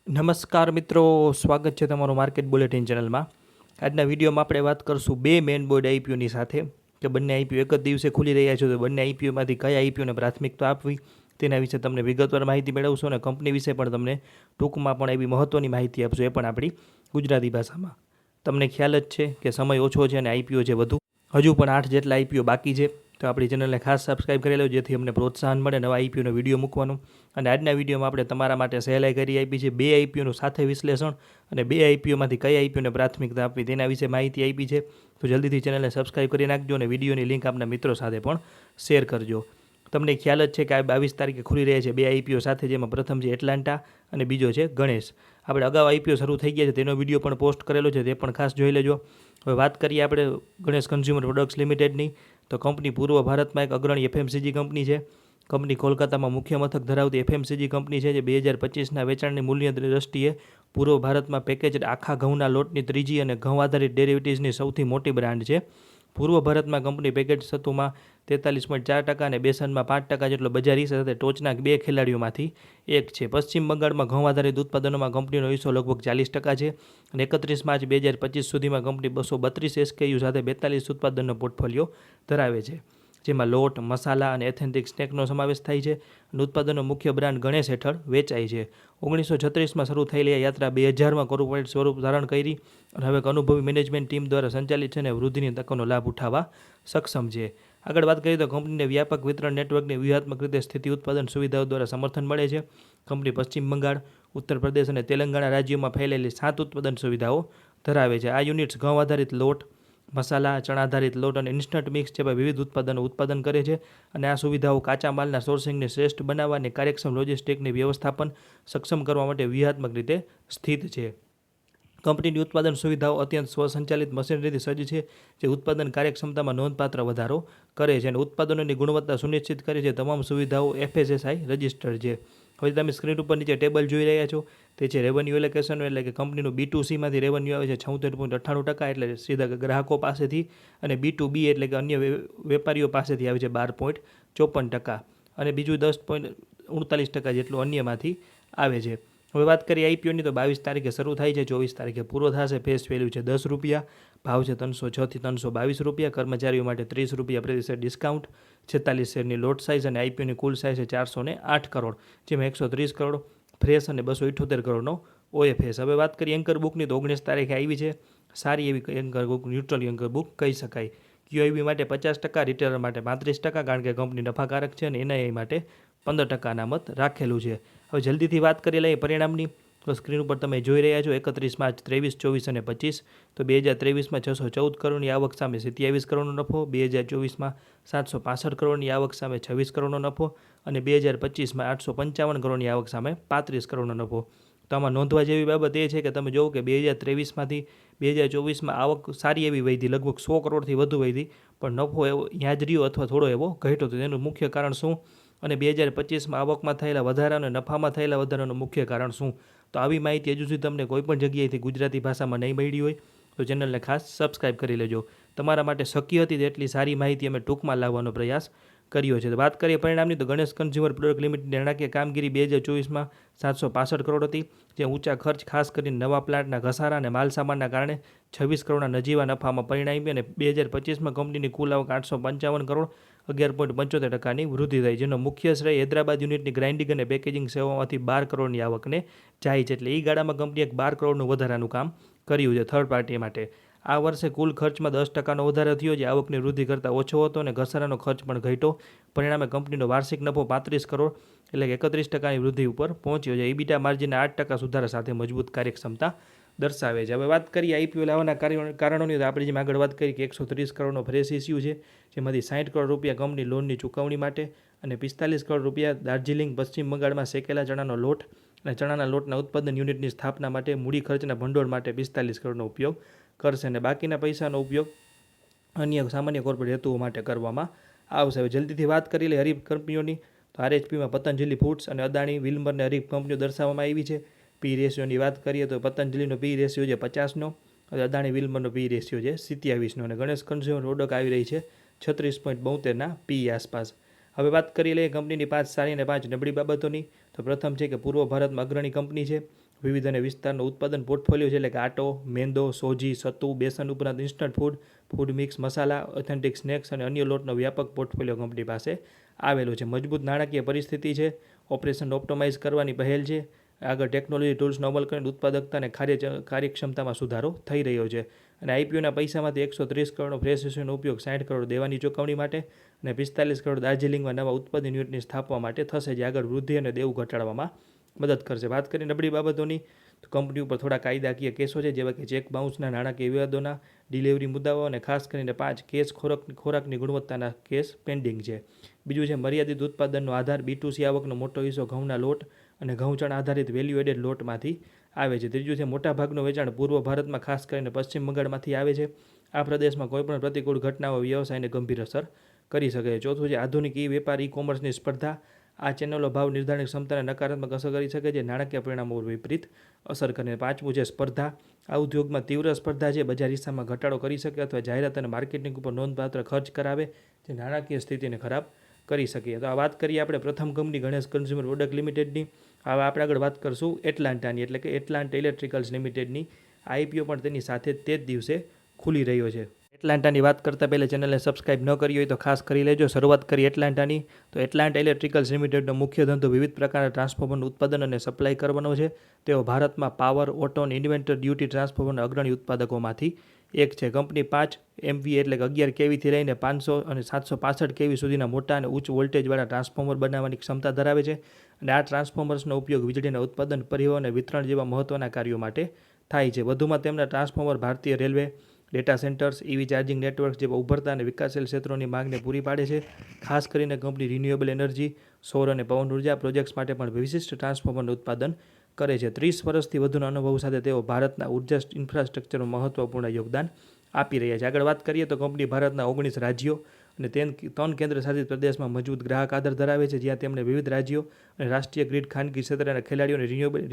નમસ્કાર મિત્રો, સ્વાગત છે તમારું માર્કેટ બુલેટિન ચેનલમાં. આજના વિડીયોમાં આપણે વાત કરશું બે મેન બોર્ડ આઈપીઓની સાથે કે બંને આઈપીઓ એક જ દિવસે ખુલી રહ્યા છે, તો બંને આઈપીઓમાંથી કયા આઈપીઓને પ્રાથમિકતા આપવી તેના વિશે તમને વિગતવાર માહિતી મેળવશો અને કંપની વિશે પણ તમને ટૂંકમાં પણ એવી મહત્ત્વની માહિતી આપશો, એ પણ આપણી ગુજરાતી ભાષામાં. તમને ખ્યાલ જ છે કે સમય ઓછો છે અને આઈપીઓ છે વધુ, હજુ પણ 8 જેટલા આઈપીઓ બાકી છે. તો આપણી ચેનલને ખાસ સબસ્ક્રાઇબ કરી લો જેથી અમને પ્રોત્સાહન મળે નવા આઈપીઓનો વિડીયો મૂકવાનું. અને આજના વિડીયોમાં આપણે તમારા માટે સહેલાઈ કરી આપી છે બે આઈપીઓનું સાથે વિશ્લેષણ અને બે આઈપીઓમાંથી કઈ આઈપીઓને પ્રાથમિકતા આપવી તેના વિશે માહિતી આપી છે. તો જલ્દીથી ચેનલને સબસ્ક્રાઇબ કરી નાખજો અને વિડીયોની લિંક આપના મિત્રો સાથે પણ શેર કરજો. તમને ખ્યાલ જ છે કે આ 22 તારીખે ખુલી રહ્યા છે બે આઈપીઓ સાથે, જેમાં પ્રથમ છે એટલાન્ટા અને બીજો છે ગણેશ. આપણે અગાઉ આઈપીઓ શરૂ થઈ ગયા છે તેનો વિડીયો પણ પોસ્ટ કરેલો છે, તે પણ ખાસ જોઈ લેજો. હવે વાત કરીએ આપણે ગણેશ કન્ઝ્યુમર પ્રોડક્ટ્સ લિમિટેડની. તો કંપની પૂર્વ ભારતમાં એક અગ્રણી એફએમસીજી કંપની છે. કંપની કોલકાતામાં મુખ્ય મથક ધરાવતી એફએમસીજી કંપની છે, જે 2025ના વેચાણની મૂલ્ય દ્રષ્ટિએ પૂર્વ ભારતમાં પેકેજ આખા ઘઉંના લોટની ત્રીજી અને ઘઉં આધારિત ડેરિવેટિવ્સની સૌથી મોટી બ્રાન્ડ છે. પૂર્વ ભારતમાં કંપની પેકેજ સત્તુમાં 43.4% અને બેસનમાં 5% જેટલો બજાર હિસ્સો સાથે ટોચના બે ખેલાડીઓમાંથી એક છે. પશ્ચિમ બંગાળમાં ઘઉં આધારિત ઉત્પાદનોમાં કંપનીનો હિસ્સો લગભગ 40% છે અને 31 માર્ચ 2025 સુધીમાં કંપની 232 એસકેયુ સાથે 42 ઉત્પાદનનો પોર્ટફોલિયો ધરાવે છે, જેમાં લોટ, મસાલા અને એથેન્ટિક સ્નેકનો સમાવેશ થાય છે. અને ઉત્પાદનનો મુખ્ય બ્રાન્ડ ગણેશ હેઠળ વેચાય છે. 1936માં શરૂ થયેલી આ યાત્રા 2000માં કોર્પોરેટ સ્વરૂપ ધારણ કરી અને હવે એક અનુભવી મેનેજમેન્ટ ટીમ દ્વારા સંચાલિત છે અને વૃદ્ધિની તકોનો લાભ ઉઠાવવા સક્ષમ છે. આગળ વાત કરીએ તો કંપનીને વ્યાપક વિતરણ નેટવર્કની વ્યૂહાત્મક રીતે સ્થિતિ ઉત્પાદન સુવિધાઓ દ્વારા સમર્થન મળે છે. કંપની પશ્ચિમ બંગાળ, ઉત્તર પ્રદેશ અને તેલંગાણા રાજ્યોમાં ફેલાયેલી 7 ઉત્પાદન સુવિધાઓ ધરાવે છે. આ યુનિટ્સ ઘઉં આધારિત લોટ, મસાલા, ચણા આધારિત લોટ અને ઇન્સ્ટન્ટ મિક્સ જેવા વિવિધ ઉત્પાદનો ઉત્પાદન કરે છે. અને આ સુવિધાઓ કાચા માલના સોર્સિંગને શ્રેષ્ઠ બનાવવા અને કાર્યક્ષમ લોજિસ્ટિકની વ્યવસ્થાપન સક્ષમ કરવા માટે વ્યૂહાત્મક રીતે સ્થિત છે. કંપનીની ઉત્પાદન સુવિધાઓ અત્યંત સ્વસંચાલિત મશીનરીથી સજ્જ છે, જે ઉત્પાદન કાર્યક્ષમતામાં નોંધપાત્ર વધારો કરે છે અને ઉત્પાદનોની ગુણવત્તા સુનિશ્ચિત કરે છે. તમામ સુવિધાઓ એફએસએસઆઈ રજિસ્ટર્ડ છે. હવે તમે સ્ક્રીન ઉપર નીચે ટેબલ જોઈ રહ્યા છો, તે છે રેવન્યુ એલોકેશન, એટલે કે કંપનીનું B2Cમાંથી રેવન્યુ આવે છે 76.98%, એટલે સીધા ગ્રાહકો પાસેથી, અને B2B એટલે કે અન્ય વેપારીઓ પાસેથી આવે છે 12.54%, અને બીજું 10.39% જેટલું અન્યમાંથી આવે છે. હવે વાત કરીએ આઈપીઓની, તો 22 તારીખે શરૂ થાય છે, 24 તારીખે પૂરો થશે. ફેસ વેલ્યુ છે ₹10, ભાવ છે 306 થી ₹322, કર્મચારીઓ માટે ₹30 પ્રતિ શેર ડિસ્કાઉન્ટ, 46 શેરની લોટ સાઇઝ અને આઈપીઓની કુલ સાઇઝ છે 408 કરોડ, જેમાં 130 કરોડ ફ્રેશ અને 278 કરોડનો ઓએફએસ. હવે વાત કરીએ એન્કર બુકની, તો 19 તારીખે આવી છે. સારી એવી anchor book, neutral anchor book કહી શકાય. ક્યુઆઈબી માટે 50%, રિટેલર માટે 35%, કારણ કે કંપની નફાકારક છે, અને એનઆઈઆઈ માટે 15% અનામત રાખેલું છે. હવે જલ્દીથી વાત કરી લઈએ પરિણામની, તો સ્ક્રીન ઉપર તમે જોઈ રહ્યા છો 31 માર્ચ 23, 24 અને 25. તો 2023માં 614 કરોડની આવક સામે 27 કરોડનો નફો, 2024માં 765 કરોડની આવક સામે 26 કરોડનો નફો અને 2025માં 855 કરોડની આવક સામે 35 કરોડનો નફો. તો આમાં નોંધવા જેવી બાબત એ છે કે તમે જોવો કે 2023માંથી 2024માં આવક સારી એવી વધી, લગભગ 100 કરોડથી વધુ વધી, પણ નફો એવો ત્યાં જ રહ્યો અથવા થોડો એવો ઘટ્યો. તો તેનું મુખ્ય કારણ શું, અને 2025માં આવકમાં થયેલા વધારા અને નફામાં થયેલા વધારાનું મુખ્ય કારણ શું? તો આવી માહિતી હજુ સુધી તમને કોઈપણ જગ્યાએથી ગુજરાતી ભાષામાં નહીં મળી હોય તો ચેનલને ખાસ સબસ્ક્રાઇબ કરી લેજો. તમારા માટે શક્ય હતી તેટલી સારી માહિતી અમે ટૂંકમાં લાવવાનો પ્રયાસ કર્યો છે. તો વાત કરીએ પરિણામની, તો ગણેશ કન્ઝ્યુમર પ્રોડક્ટ લિમિટેડની નાણાકીય કામગીરી 2024માં 765 કરોડ હતી, જે ઊંચા ખર્ચ, ખાસ કરીને નવા પ્લાન્ટના ઘસારા અને માલસામાનના કારણે 26 કરોડના નજીવા નફામાં પરિણામી, અને 2025માં કંપનીની કુલ આવક 855 કરોડ, 11.75%ની વૃદ્ધિ થઈ, જેનો મુખ્ય શ્રેય હૈદરાબાદ યુનિટની ગ્રાઇન્ડિંગ અને પેકેજિંગ સેવામાંથી 12 કરોડની આવકને જાય છે. એટલે એ ગાળામાં કંપનીએ 12 કરોડનું વધારાનું કામ કર્યું છે થર્ડ પાર્ટી માટે. આ વર્ષે કુલ ખર્ચમાં 10%નો વધારો થયો, જે આવકની વૃદ્ધિ કરતાં ઓછો હતો, અને ઘસારાનો ખર્ચ પણ ઘટ્યો. પરિણામે કંપનીનો વાર્ષિક નફો 35 કરોડ એટલે કે 31%ની વૃદ્ધિ ઉપર પહોંચ્યો છે. ઇબીટા માર્જિનના 8% સુધારા સાથે મજબૂત કાર્યક્ષમતા દર્શાવે છે. હવે વાત કરીએ આઈપીઓ લાવવાના કારણોની, તો આપણે જેમ આગળ વાત કરી કે 130 કરોડનો ફ્રેશ ઇસ્યુ છે, જેમાંથી 60 કરોડ રૂપિયા કંપની લોનની ચૂકવણી માટે અને 45 કરોડ રૂપિયા દાર્જિલિંગ પશ્ચિમ બંગાળમાં શેકેલા ચણાનો લોટ અને ચણાના લોટના ઉત્પાદન યુનિટની સ્થાપના માટે મૂડી ખર્ચના ભંડોળ માટે 45 કરોડનો ઉપયોગ કરશે, અને બાકીના પૈસાનો ઉપયોગ અન્ય સામાન્ય કોર્પોરેટ હેતુઓ માટે કરવામાં આવશે. હવે જલ્દીથી વાત કરી લઈએ હરીફ કંપનીઓની, તો આરએચપીમાં પતંજલિ ફૂડ્સ અને અદાણી વિલ્મરને હરીફ કંપનીઓ દર્શાવવામાં આવી છે. પી રેશિયોની વાત કરીએ તો પતંજલિનો પી રેશિયો છે 50નો, અને અદાણી વિલ્મરનો પી રેશિયો છે 27નો, અને ગણેશ કન્ઝ્યુમર પ્રોડક્ટ આવી રહી છે 36.72ના પી આસપાસ. હવે વાત કરી લઈએ કંપનીની 5 સારી અને 5 નબળી બાબતોની, તો પ્રથમ છે કે પૂર્વ ભારતમાં અગ્રણી કંપની છે. વિવિધ અને વિસ્તારનો ઉત્પાદન પોર્ટફોલિયો છે, એટલે કે આટો, મેંદો, સોજી, સત્તુ, બેસન ઉપરાંત ઇન્સ્ટન્ટ ફૂડ, ફૂડ મિક્સ, મસાલા, ઓથેન્ટિક સ્નેક્સ અને અન્ય લોટનો વ્યાપક પોર્ટફોલિયો કંપની પાસે આવેલો છે. મજબૂત નાણાકીય પરિસ્થિતિ છે, ઓપરેશન ઓપ્ટિમાઇઝ કરવાની પહેલ છે, આગળ ટેકનોલોજી ટૂલ્સનો અમલ કરીને ઉત્પાદકતા અને કાર્યક્ષમતામાં સુધારો થઈ રહ્યો છે. અને આઈપીઓના પૈસામાંથી 130 કરોડનો ફ્રેશ ઇસ્યુનો ઉપયોગ 60 કરોડ દેવાની ચૂકવણી માટે અને 45 કરોડ દાર્જિલિંગમાં નવા ઉત્પાદન યુનિટની સ્થાપવા માટે થશે, જે આગળ વૃદ્ધિ અને દેવું ઘટાડવામાં મદદ કરશે. વાત કરીએ નબળી બાબતોની, તો કંપની ઉપર થોડા કાયદાકીય કેસો છે, જેવા કે ચેક બાઉન્સના, નાણાકીય વિવાદોના, ડિલિવરી મુદ્દાઓ અને ખાસ કરીને 5 કેસ ખોરાકની ગુણવત્તાના કેસ પેન્ડિંગ છે. બીજું છે મર્યાદિત ઉત્પાદનનો આધાર, B2C આવકનો મોટો હિસ્સો ઘઉંના લોટ અને ઘઉં ચણા આધારિત વેલ્યુ એડેડ લોટમાંથી આવે છે. ત્રીજું છે મોટાભાગનું વેચાણ પૂર્વ ભારતમાં ખાસ કરીને પશ્ચિમ બંગાળમાંથી આવે છે. આ પ્રદેશમાં કોઈપણ પ્રતિકૂળ ઘટનાઓ વ્યવસાયને ગંભીર અસર કરી શકે છે. ચોથું છે આધુનિક વેપાર કોમર્સની સ્પર્ધા. આ ચેનલો ભાવ નિર્ધારણ ક્ષમતાને નકારાત્મક અસર કરી શકે છે, નાણાકીય પરિણામો વિપરીત અસર કરીને. પાંચમું છે સ્પર્ધા. આ ઉદ્યોગમાં તીવ્ર સ્પર્ધા છે, બજાર હિસ્સામાં ઘટાડો કરી શકે અથવા જાહેરાત અને માર્કેટિંગ ઉપર નોંધપાત્ર ખર્ચ કરાવે, જે નાણાકીય સ્થિતિને ખરાબ કરી શકીએ. તો આ વાત કરીએ આપણે પ્રથમ કંપની ગણેશ કન્ઝ્યુમર પ્રોડક્ટ લિમિટેડની. હવે આપણે આગળ વાત કરશું એટલાન્ટાની, એટલે કે એટલાન્ટ ઇલેક્ટ્રિકલ્સ લિમિટેડની. આઈપીઓ પણ તેની સાથે તે જ દિવસે ખુલી રહ્યો છે. એટલાન્ટાની વાત કરતાં પહેલાં ચેનલને સબસ્ક્રાઇબ ન કરી હોય તો ખાસ કરી લેજો. શરૂઆત કરી એટલાન્ટાની, તો એટલાન્ટ ઇલેક્ટ્રિકલ્સ લિમિટેડનો મુખ્ય ધંધો વિવિધ પ્રકારના ટ્રાન્સફોર્મરનું ઉત્પાદન અને સપ્લાય કરવાનો છે. તેઓ ભારતમાં પાવર, ઓટો અને ઇન્વર્ટર ડ્યુટી ટ્રાન્સફોર્મરના અગ્રણી ઉત્પાદકોમાંથી એક છે. કંપની 5 MVA એટલે કે 11 કેવીથી લઈને 500 અને 765 કેવી સુધીના મોટા અને ઉચ્ચ વોલ્ટેજવાળા ટ્રાન્સફોર્મર બનાવવાની ક્ષમતા ધરાવે છે. અને આ ટ્રાન્સફોર્મર્સનો ઉપયોગ વીજળીના ઉત્પાદન, પરિવહન અને વિતરણ જેવા મહત્ત્વના કાર્યો માટે થાય છે. વધુમાં તેમના ટ્રાન્સફોર્મર ભારતીય railway, data centres, EV charging networks જેવા ઉભરતા અને વિકાસશીલ ક્ષેત્રોની માંગને પૂરી પાડે છે. ખાસ કરીને કંપની રિન્યુએબલ એનર્જી, સૌર અને પવન ઉર્જા પ્રોજેક્ટ્સ માટે પણ વિશિષ્ટ ટ્રાન્સફોર્મરનું ઉત્પાદન કરે છે. 30 વર્ષથી વધુના અનુભવ સાથે તેઓ ભારતના ઉર્જા ઇન્ફ્રાસ્ટ્રક્ચરમાં મહત્વપૂર્ણ યોગદાન આપી રહ્યા છે. આગળ વાત કરીએ તો કંપની ભારતના 19 રાજ્યો અને 3 કેન્દ્રશાસિત પ્રદેશમાં મજબૂત ગ્રાહક આધાર ધરાવે છે, જ્યાં તેમણે વિવિધ રાજ્યો અને રાષ્ટ્રીય ગ્રીડ, ખાનગી ક્ષેત્રના ખેલાડીઓને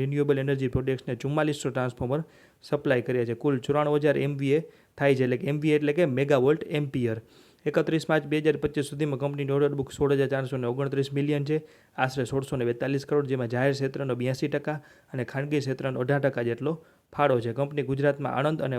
રિન્યુએબલ એનર્જી પ્રોજેક્ટ્સને 4400 ટ્રાન્સફોર્મર સપ્લાય કર્યા છે. કુલ 94,000 MVA થાય છે, એટલે કે MVA એટલે કે મેગાવોલ્ટ એમ્પિયર. 31 માર્ચ 2025 સુધીમાં કંપનીની ઓર્ડર બુક 16,429 મિલિયન છે, આશરે 1,642 કરોડ, જેમાં જાહેર ક્ષેત્રનો 82% અને ખાનગી ક્ષેત્રનો 18% જેટલો ફાળો છે. કંપની ગુજરાતમાં આણંદ અને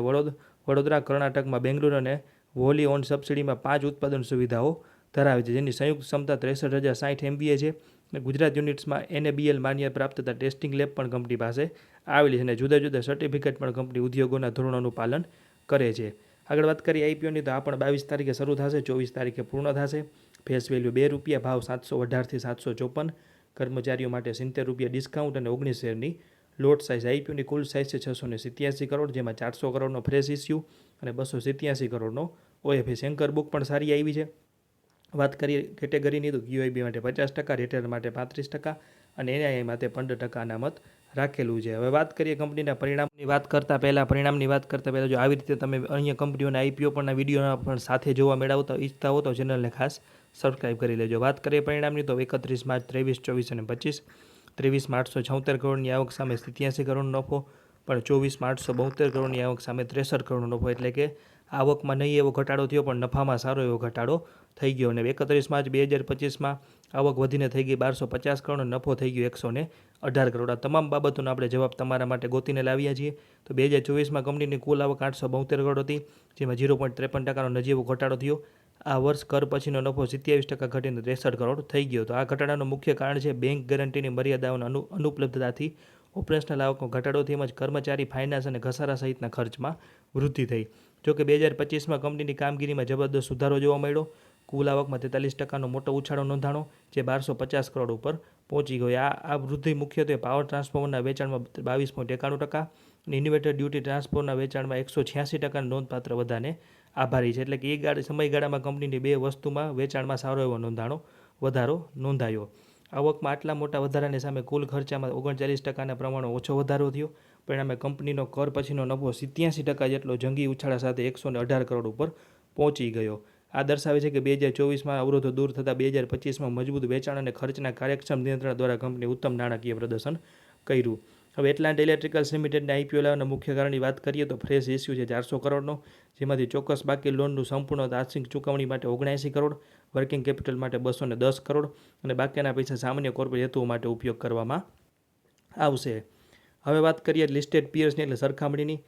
વડોદરા, કર્ણાટકમાં બેંગ્લુરુ અને વોલી ઓન સબસિડીમાં 5 ઉત્પાદન સુવિધાઓ ધરાવે છે, જેની સંયુક્ત ક્ષમતા 63,060 MVA છે. અને ગુજરાત યુનિટ્સમાં NABL માન્યતા પ્રાપ્ત થતા ટેસ્ટિંગ લેબ પણ કંપની પાસે આવેલી છે અને જુદા જુદા સર્ટિફિકેટ પણ કંપની ઉદ્યોગોના ધોરણોનું પાલન કરે છે. આગળ વાત કરીએ આઈપીઓની, તો આ પણ 22 તારીખે શરૂ થશે, 24 તારીખે પૂર્ણ થશે. ફેસ વેલ્યુ ₹2, ભાવ 718થી 754, કર્મચારીઓ માટે ₹70 ડિસ્કાઉન્ટ અને 19 શેરની લોટ સાઇઝ. આઈપીઓની કુલ સાઇઝ છે 687 કરોડ, જેમાં 400 કરોડનો ફ્રેશ ઇસ્યુ અને 287 કરોડનો OFA. શેન્કર બુક પણ સારી આવી છે. વાત કરીએ કેટેગરીની, તો QIB માટે 50%, રિટેલર માટે 35% અને NII માટે 15% અનામત રાખેલું છે. હવે વાત કરીએ કંપનીના પરિણામની વાત કરતાં પહેલાં જો આવી રીતે તમે અન્ય કંપનીઓના આઈપીઓ પરના વિડીયોના પણ સાથે જોવા મેળવતા ઈચ્છતા હો તો ચેનલને ખાસ સબસ્ક્રાઇબ કરી લેજો. વાત કરીએ પરિણામની, તો 31 માર્ચ 23, 24 અને 25. 23 માર્ચ 76 કરોડની આવક સામે 87 કરોડનો નફો, પણ 24 માર્ચ 72 કરોડની આવક સામે 63 કરોડનો નફો, એટલે કે આવકમાં નહીં એવો ઘટાડો થયો, પણ નફામાં સારો એવો ઘટાડો થઈ ગયો. અને 31 માર્ચ 2025માં આવક વધીને થઈ ગઈ 1250 કરોડ, નફો થઈ ગયો 118 કરોડ. આ તમામ બાબતોનો આપણે જવાબ તમારા માટે ગોતીને લાવ્યા છીએ. તો 2024માં કંપનીની કુલ આવક 872 કરોડ હતી, જેમાં 0.53%નો નજીવો ઘટાડો થયો. આ વર્ષ કર પછીનો નફો 27% ઘટીને 63 કરોડ થઈ ગયો. તો આ ઘટાડાનું મુખ્ય કારણ છે બેંક ગેરંટીની મર્યાદાઓના અનુપલબ્ધતાથી ઓપરેશનલ આવકનો ઘટાડો, તેમજ કર્મચારી, ફાઇનાન્સ અને ઘસારા સહિતના ખર્ચમાં વૃદ્ધિ થઈ. જોકે 2025માં કંપનીની કામગીરીમાં જબરદસ્ત સુધારો જોવા મળ્યો. કુલ આવકમાં 43%નો મોટો ઉછાળો નોંધાણો, જે 1250 કરોડ ઉપર પહોંચી ગયો. આ વૃદ્ધિ મુખ્યત્વે પાવર ટ્રાન્સફોર્મરના વેચાણમાં 22.91% અને ઇન્વર્ટર ડ્યુટી ટ્રાન્સફોર્મરના વેચાણમાં 186% નોંધપાત્ર આભારી છે. એટલે કે એ સમયગાળામાં કંપનીની બે વસ્તુમાં વેચાણમાં સારો એવો વધારો નોંધાયો. આવકમાં આટલા મોટા વધારાની સામે કુલ ખર્ચામાં 39%ના પ્રમાણમાં ઓછો વધારો થયો. પરિણામે કંપનીનો કર પછીનો નફો 87% જેટલો જંગી ઉછાળા સાથે 118 કરોડ ઉપર પહોંચી ગયો. આ દર્શાવે છે કે 2024માં અવરોધો દૂર થતાં 2025માં મજબૂત વેચાણ અને ખર્ચના કાર્યક્ષમ નિયંત્રણ દ્વારા કંપની ઉત્તમ નાણાકીય પ્રદર્શન કર્યું. હવે એટલાન્ટ ઇલેક્ટ્રિકલ્સ લિમિટેડના આઈપીઓ લાવવાના મુખ્ય કારણની વાત કરીએ તો ફ્રેશ ઇસ્યુ છે 400 કરોડનો, જેમાંથી ચોક્કસ બાકી લોનનું સંપૂર્ણ વાર્ષિક ચૂકવણી માટે 79 કરોડ, વર્કિંગ કેપિટલ માટે 210 કરોડ અને બાકીના પૈસા સામાન્ય કોર્પોરેટ હેતુઓ માટે ઉપયોગ કરવામાં આવશે. હવે વાત કરીએ લિસ્ટેડ પિયર્સની એટલે સરખામણીની,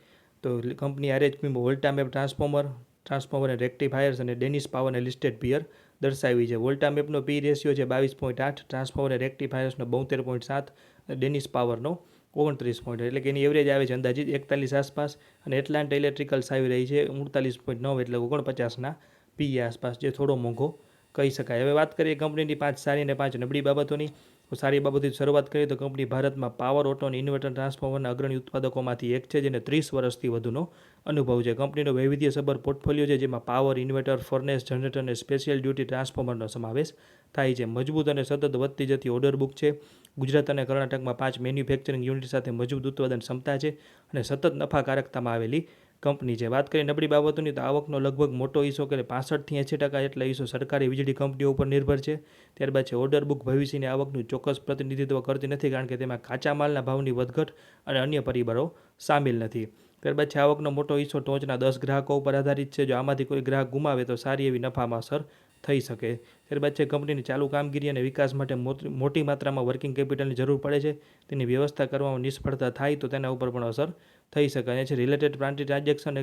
તો કંપની આરએચપીમાં વોલ્ટામેપ ટ્રાન્સફોર્મર અને રેક્ટિફાયર્સ અને ડેનિસ પાવરને લિસ્ટેડ પિયર દર્શાવી છે. વોલ્ટામેપનો પી રેશિયો છે 22.8, ટ્રાન્સફોર્મર અને રેક્ટિફાયર્સનો 72.7, ડેનિસ પાવરનો 29.8, એટલે કે એની એવરેજ આવે છે અંદાજિત 41 આસપાસ. અને એટલાન્ટા ઇલેક્ટ્રિકલ્સ આવી રહી છે 39.9, એટલે 49ના પી આસપાસ, જે થોડો મોંઘો કહી શકાય. હવે વાત કરીએ કંપનીની 5 સારી અને 5 નબળી બાબતોની. તો સારી બાબતથી શરૂઆત કરીએ તો કંપની ભારતમાં પાવર, ઓટો અને ઇન્વર્ટર ટ્રાન્સફોર્મરના અગ્રણી ઉત્પાદકોમાંથી એક છે, જેને 30 વર્ષથી વધુનો અનુભવ છે. કંપનીનો વૈવિધ્યસભર પોર્ટફોલિયો છે, જેમાં પાવર, ઇન્વર્ટર, ફર્નેસ, જનરેટર અને સ્પેશિયલ ડ્યુટી ટ્રાન્સફોર્મરનો સમાવેશ થાય છે. મજબૂત અને સતત વધતી જતી ઓર્ડર બુક છે. ગુજરાત અને કર્ણાટકમાં 5 મેન્યુફેક્ચરિંગ યુનિટ સાથે મજબૂત ઉત્પાદન ક્ષમતા છે અને સતત નફાકારકતામાં આવેલી કંપની છે. વાત કરીએ નબળી બાબતોની, તો આવકનો લગભગ મોટો હિસ્સો કે 65થી 80% એટલા હિસ્સો સરકારી વીજળી કંપનીઓ ઉપર નિર્ભર છે. ત્યારબાદ છે ઓર્ડર બુક ભવિષ્યની આવકનું ચોક્કસ પ્રતિનિધિત્વ કરતી નથી, કારણ કે તેમાં કાચા માલના ભાવની વધઘટ અને અન્ય પરિબળો સામેલ નથી. ત્યારબાદ છે આવકનો મોટો હિસ્સો ટોચના 10 ગ્રાહકો ઉપર આધારિત છે. જો આમાંથી કોઈ ગ્રાહક ગુમાવે તો સારી એવી નફામાં અસર થઈ શકે. ત્યારબાદ છે કંપનીની ચાલુ કામગીરી અને વિકાસ માટે મોટી માત્રામાં વર્કિંગ કેપિટલની જરૂર પડે છે. તેની વ્યવસ્થા કરવામાં નિષ્ફળતા થાય તો તેના ઉપર પણ અસર થઈ શકે. અને છે રિલેટેડ પાર્ટી ટ્રાન્ઝેક્શન અને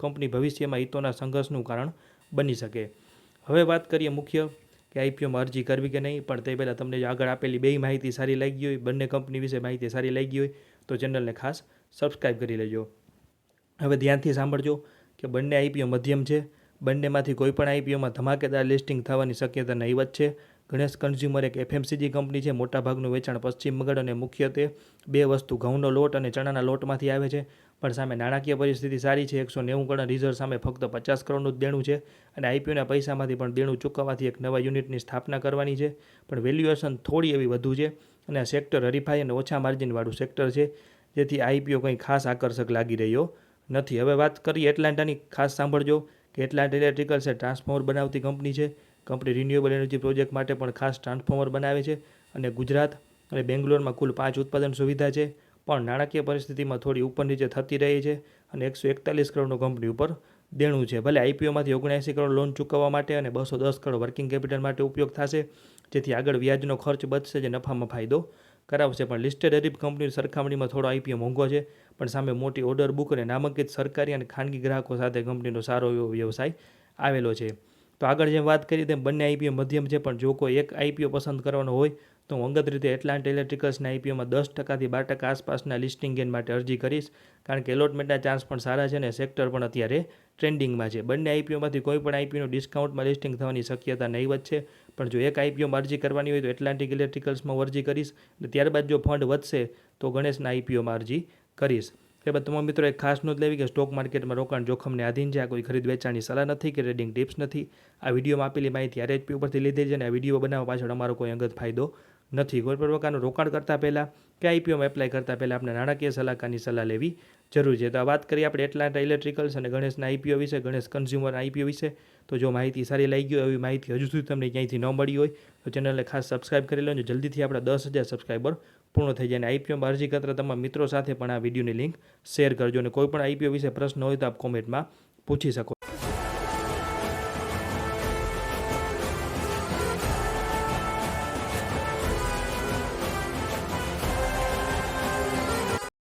કંપની ભવિષ્યમાં હિતોના સંઘર્ષનું કારણ બની શકે. હવે વાત કરીએ મુખ્ય કે આઈપીઓમાં અરજી કરવી કે નહીં, પણ તે પહેલાં તમને આગળ આપેલી બે માહિતી સારી લાગી હોય, બંને કંપની વિશે માહિતી સારી લાગી હોય, તો ચેનલને ખાસ સબસ્ક્રાઈબ કરી લેજો. હવે ધ્યાનથી સાંભળજો કે બંને આઈપીઓ મધ્યમ છે. બંનેમાંથી કોઈ પણ આઈપીઓમાં ધમાકેદાર લિસ્ટિંગ થવાની શક્યતા નહીવત છે. ગણેશ કન્ઝ્યુમર એક એફએમસીજી કંપની છે. મોટાભાગનું વેચાણ પશ્ચિમ બંગાળ અને મુખ્યત્વે બે વસ્તુ ઘઉંનો લોટ અને ચણાના લોટમાંથી આવે છે. પણ સામે નાણાકીય પરિસ્થિતિ સારી છે. 190 કરોડ રિઝર્વ સામે ફક્ત 50 કરોડનું જ દેણું છે. અને આઈપીઓના પૈસામાંથી પણ દેણું ચૂકવવાથી એક નવા યુનિટની સ્થાપના કરવાની છે. પણ વેલ્યુએશન થોડી એવી વધુ છે અને આ સેક્ટર હરીફાઈ અને ઓછા માર્જિનવાળું સેક્ટર છે, જેથી આઈપીઓ કંઈ ખાસ આકર્ષક લાગી રહ્યો નથી. હવે વાત કરીએ એટલાન્ટાની, ખાસ સાંભળજો કે એટલાન્ટા ઇલેક્ટ્રિકલ્સ એ ટ્રાન્સફોર્મર બનાવતી કંપની છે. કંપની રિન્યુએબલ એનર્જી પ્રોજેક્ટ માટે પણ ખાસ ટ્રાન્સફોર્મર બનાવે છે. અને ગુજરાત અને બેંગ્લોરમાં કુલ 5 ઉત્પાદન સુવિધા છે. પણ નાણાકીય પરિસ્થિતિમાં થોડી ઉપર નીચે થતી રહી છે અને 141 કરોડનું કંપની ઉપર દેણું છે. ભલે આઈપીઓમાંથી 79 કરોડ લોન ચૂકવવા માટે અને 210 કરોડ વર્કિંગ કેપિટલ માટે ઉપયોગ થશે, જેથી આગળ વ્યાજનો ખર્ચ બચશે, જે નફામાં ફાયદો કરાવશે. પણ લિસ્ટેડ હરીફ કંપનીની સરખામણીમાં થોડો આઈપીઓ મોંઘો છે, પણ સામે મોટી ઓર્ડર બુક અને નામાંકિત સરકારી અને ખાનગી ગ્રાહકો સાથે કંપનીનો સારો એવો વ્યવસાય આવેલો છે. તો આગળ જેમ વાત કરી તેમ બંને આઈપીઓ મધ્યમ છે, પણ જો કોઈ એક આઈપીઓ પસંદ કરવાનો હોય તો હું અંગત રીતે એટલાન્ટા ઇલેક્ટ્રિકલ્સના આઈપીઓમાં 10%થી 12% આસપાસના લિસ્ટિંગ ગેઇન માટે અરજી કરીશ, કારણ કે એલોટમેન્ટના ચાન્સ પણ સારા છે અને સેક્ટર પણ અત્યારે ટ્રેન્ડિંગમાં છે. બંને આઈપીઓમાંથી કોઈ પણ આઈપીઓનું ડિસ્કાઉન્ટમાં લિસ્ટિંગ થવાની શક્યતા નહીવત છે. પણ જો એક આઈપીઓમાં અરજી કરવાની હોય તો એટલાન્ટિક ઇલેક્ટ્રિકલ્સમાં અરજી કરીશ, અને ત્યારબાદ જો ફંડ વધશે તો ગણેશના આઈપીઓમાં અરજી કરીશ. ત્યારબાદ તમામ મિત્રો એક ખાસ નોંધ લેવી કે સ્ટોક માર્કેટમાં રોકાણ જોખમને આધીન છે. આ કોઈ ખરીદ વેચાણની સલાહ નથી કે ટ્રેડિંગ ટિપ્સ નથી. આ વિડીયોમાં આપેલી માહિતી આરએચપી ઉપરથી લીધી છે અને આ વિડીયો બનાવવા પાછળ અમારો કોઈ અંગત ફાયદો નથી. કોઈ પણ પ્રકારનું રોકાણ કરતાં પહેલાં કે આઈપીઓમાં એપ્લાય કરતાં પહેલાં આપણે નાણાકીય સલાહકારની સલાહ લેવી જરૂરી છે. તો આ વાત કરીએ આપણે એટલાન્ટા ઇલેક્ટ્રિકલ્સ અને ગણેશના આઈપીઓ વિશે, ગણેશ કન્ઝ્યુમર આઈપીઓ વિશે. તો જો માહિતી સારી લાગી હોય, એવી માહિતી હજુ સુધી તમને ક્યાંયથી ન મળી હોય, તો ચેનલને ખાસ સબસ્ક્રાઈબ કરી લેજો. જલ્દીથી આપણા 10,000 સબસ્ક્રાઈબર પૂર્ણ થઈ જાય. અને આઈપીઓમાં અરજી કરતા તમારા મિત્રો સાથે પણ આ વિડીયોની લિંક શેર કરજો. અને કોઈ પણ આઈપીઓ વિશે પ્રશ્ન હોય તો આપ કોમેન્ટમાં પૂછી શકો.